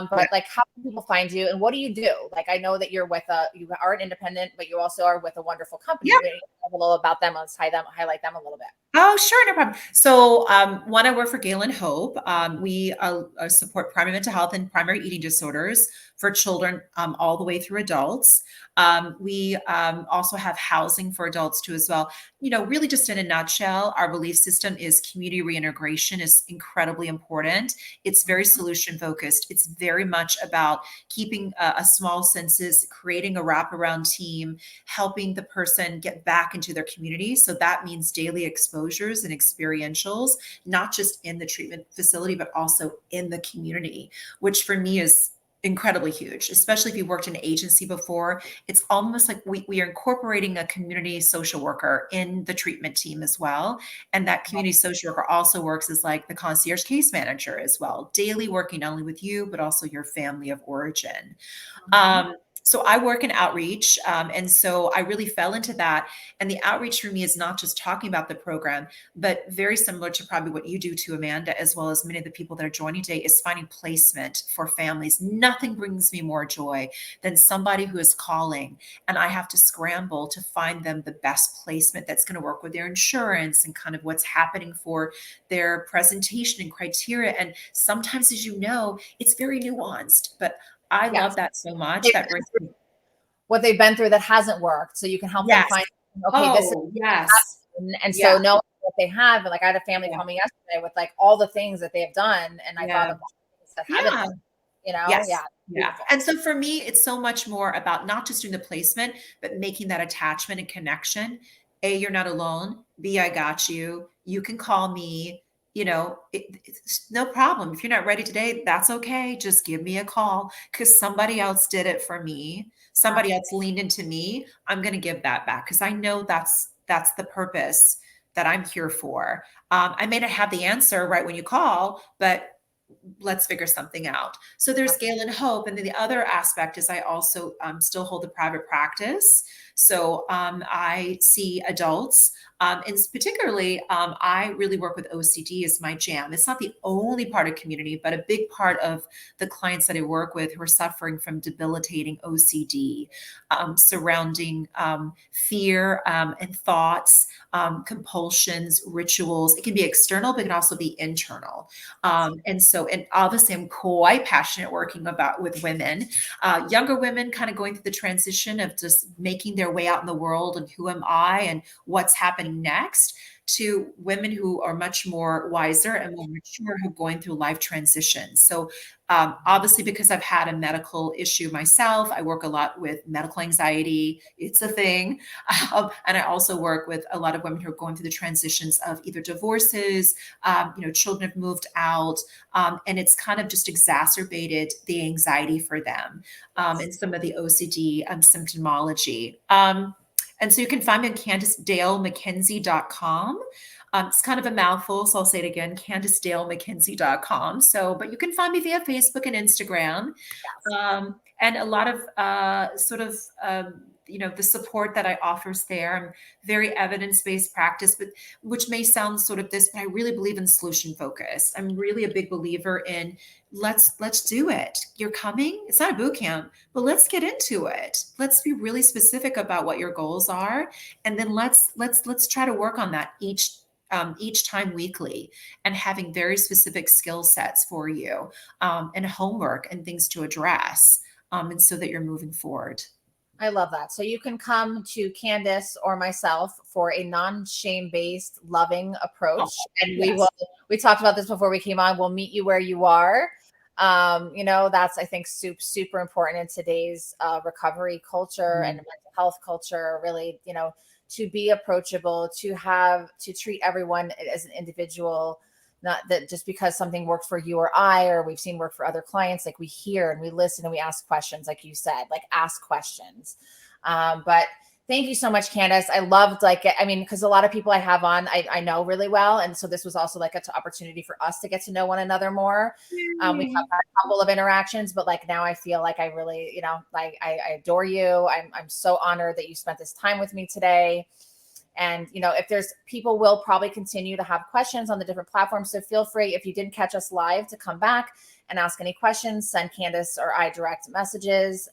but like, how can people find you and what do you do? Like, I know that you are an independent, but you also are with a wonderful company. Yeah. Maybe talk a little about them. Let's highlight them a little bit. Oh, sure, no problem. So, one, I work for Galen Hope. We support primary mental health and primary eating disorders for children, all the way through adults. We also have housing for adults too, as well. Really, just in a nutshell, our belief system is community reintegration is incredibly important. It's very solution focused. It's very much about keeping a small census, creating a wraparound team, helping the person get back into their community. So that means daily exposures and experientials, not just in the treatment facility, but also in the community, which for me is incredibly huge, especially if you worked in an agency before. It's almost like we are incorporating a community social worker in the treatment team as well. And that community social worker also works as like the concierge case manager as well, daily working not only with you, but also your family of origin. So I work in outreach. And so I really fell into that. And the outreach for me is not just talking about the program, but very similar to probably what you do to Amanda, as well as many of the people that are joining today, is finding placement for families. Nothing brings me more joy than somebody who is calling and I have to scramble to find them the best placement that's going to work with their insurance and kind of what's happening for their presentation and criteria. And sometimes, as you know, it's very nuanced, but I love Yes. that so much. That brings me. What they've been through that hasn't worked. So you can help them Yes. find, okay, this is Oh, yes. and Yeah. so knowing what they have, and like I had a family Yeah. call me yesterday with like all the things that they've done, and I thought Yeah. of things that haven't Yeah. worked, Yes. yeah, Yeah. beautiful. And so for me, it's so much more about not just doing the placement, but making that attachment and connection. A, you're not alone. B, I got you. You can call me. It's no problem. If you're not ready today, that's okay. Just give me a call because somebody else did it for me. Somebody else leaned into me. I'm going to give that back because I know that's the purpose that I'm here for. I may not have the answer right when you call, but let's figure something out. So there's Galen Hope. And then the other aspect is I also still hold a private practice. So I see adults, and particularly I really work with OCD as my jam. It's not the only part of community, but a big part of the clients that I work with who are suffering from debilitating OCD, surrounding fear and thoughts, compulsions, rituals. It can be external, but it can also be internal. And obviously I'm quite passionate working with women, younger women kind of going through the transition of just making their way out in the world and who am I and what's happening next, to women who are much more wiser and more mature who are going through life transitions. So obviously, because I've had a medical issue myself, I work a lot with medical anxiety. It's a thing. And I also work with a lot of women who are going through the transitions of either divorces, children have moved out, and it's kind of just exacerbated the anxiety for them, and some of the OCD symptomology. And so you can find me on CandaceDaleMckenzie.com. It's kind of a mouthful, so I'll say it again, CandaceDaleMckenzie.com. So, but you can find me via Facebook and Instagram, and a lot of the support that I offers there. I'm very evidence-based practice, but which may sound sort of this, but I really believe in solution focus. I'm really a big believer in let's do it. You're coming. It's not a boot camp, but let's get into it. Let's be really specific about what your goals are, and then let's try to work on that each time weekly, and having very specific skill sets for you, and homework and things to address, and so that you're moving forward. I love that. So you can come to Candace or myself for a non-shame based, loving approach. Oh, And yes. we talked about this before we came on. We'll meet you where you are. That's, I think, super important in today's recovery culture and mental health culture, really, to be approachable, to treat everyone as an individual, not that just because something worked for you or I, or we've seen work for other clients, like we hear and we listen and we ask questions, like you said, like ask questions. But thank you so much, Candace. I loved because a lot of people I have on, I know really well. And so this was also like an opportunity for us to get to know one another more. We've had a couple of interactions, but like now I feel like I really, I adore you. I'm so honored that you spent this time with me today. And, if there's people will probably continue to have questions on the different platforms. So feel free, if you didn't catch us live, to come back and ask any questions, send Candace or I direct messages.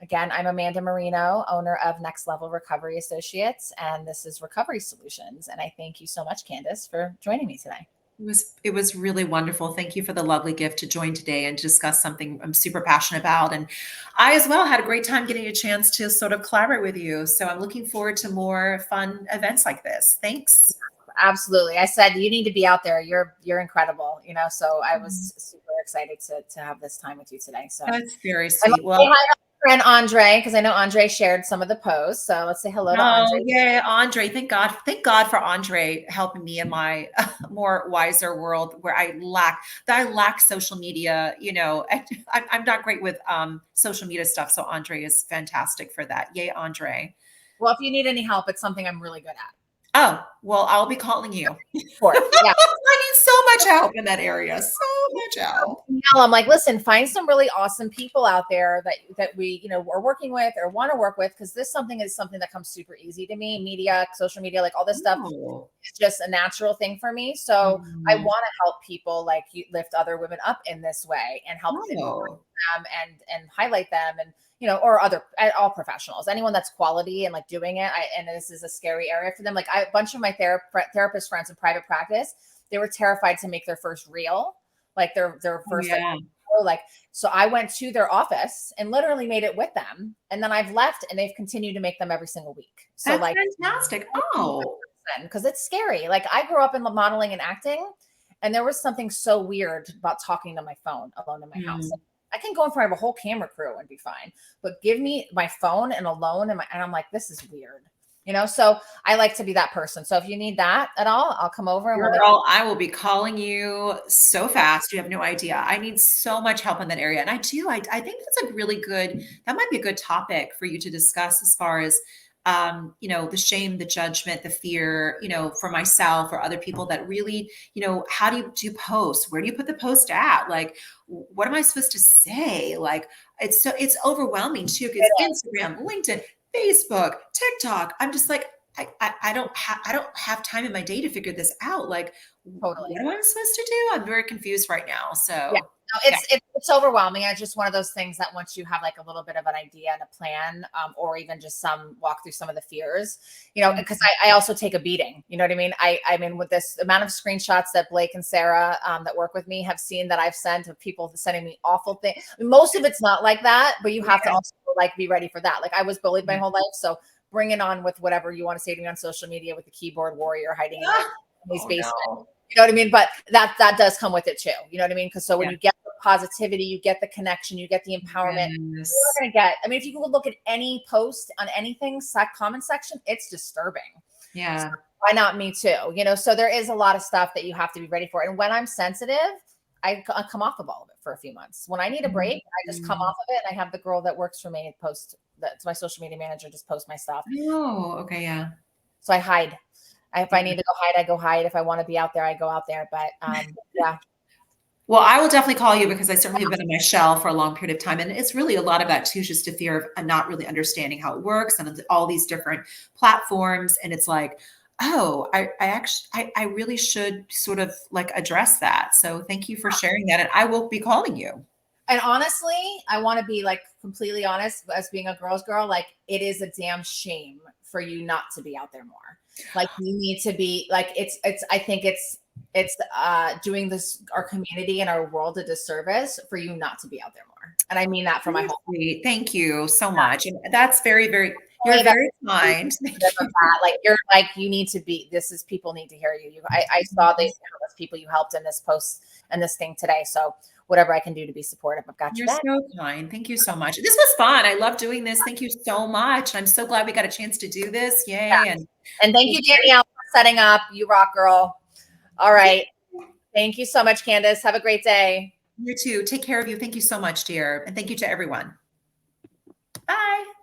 Again, I'm Amanda Marino, owner of Next Level Recovery Associates, and this is Recovery Solutions. And I thank you so much, Candace, for joining me today. It was really wonderful. Thank you for the lovely gift to join today and discuss something I'm super passionate about. And I as well had a great time getting a chance to sort of collaborate with you. So I'm looking forward to more fun events like this. Thanks. Absolutely. I said you need to be out there. You're incredible, so I was super excited to have this time with you today. So That's very sweet. Well, friend Andre, because I know Andre shared some of the posts. So let's say hello to Andre. Yeah, Andre. Thank God for Andre helping me in my more wiser world where I lack social media. I'm not great with social media stuff. So Andre is fantastic for that. Yay, Andre. Well, if you need any help, it's something I'm really good at. Oh, well, I'll be calling you. Of course. Yeah. I need so much help in that area. So much help. I'm like, listen, find some really awesome people out there that we, are working with or want to work with, because this is something that comes super easy to me. Media, social media, like all this stuff is just a natural thing for me. So I want to help people like you lift other women up in this way and help them and highlight them, and or all professionals, anyone that's quality and like doing it. And this is a scary area for them. Like a bunch of my therapist friends in private practice, they were terrified to make their first reel, like their first so I went to their office and literally made it with them. And then I've left and they've continued to make them every single week. So that's fantastic. Because it's scary. Like I grew up in modeling and acting, and there was something so weird about talking to my phone alone in my house. I can go in front of a whole camera crew and be fine, but give me my phone and alone and I'm like, this is weird, so I like to be that person. So if you need that at all, I'll come over and I will be calling you so fast. You have no idea. I need so much help in that area. And I think that's that might be a good topic for you to discuss as far as, the shame, the judgment, the fear, for myself or other people that really, how do you post? Where do you put the post at? Like, what am I supposed to say? Like, it's overwhelming too, because Instagram, LinkedIn, Facebook, TikTok. I'm just like, I don't have time in my day to figure this out. Like, totally. What am I supposed to do? I'm very confused right now. So it's overwhelming. It's just one of those things that once you have like a little bit of an idea and a plan, or even just some walk through some of the fears, because I also take a beating, you know what I mean? I mean, with this amount of screenshots that Blake and Sarah that work with me have seen that I've sent of people sending me awful things. Most of it's not like that, but you have to also like be ready for that. Like I was bullied my whole life. So bring it on with whatever you want to say to me on social media with the keyboard warrior hiding in his basement. No. You know what I mean? But that does come with it too. You know what I mean? Because so when you get the positivity, you get the connection, you get the empowerment, you're going to get, I mean, if you go look at any post on anything, comment section, it's disturbing. Yeah. So why not me too? So there is a lot of stuff that you have to be ready for. And when I'm sensitive, I come off of all of it for a few months. When I need a break, I just come off of it. And I have the girl that works for me post, that's my social media manager, just post my stuff. Oh, okay. Yeah. So I hide. If I need to go hide, I go hide. If I want to be out there, I go out there. But yeah. Well, I will definitely call you, because I certainly have been in my shell for a long period of time. And it's really a lot of that too, just a fear of not really understanding how it works and all these different platforms. And it's like, oh, I really should sort of like address that. So thank you for sharing that. And I will be calling you. And honestly, I want to be like completely honest, as being a girl's girl, like it is a damn shame for you not to be out there more. Like you need to be like, I think it's doing this, our community and our world a disservice for you not to be out there more. And I mean that from my whole heart. Thank you so much. And that's very, very, You're very kind. Thank you. Like you're like, you need to be, people need to hear you. I saw these countless people you helped in this post and this thing today. So whatever I can do to be supportive, I've got your You're back. so kind. Thank you so much. This was fun. I love doing this. Thank you so much. I'm so glad we got a chance to do this. Yay. Yeah. And thank you, Danielle, for setting up. You rock, girl. All right. Thank you so much, Candace. Have a great day. You too. Take care of you. Thank you so much, dear. And thank you to everyone. Bye.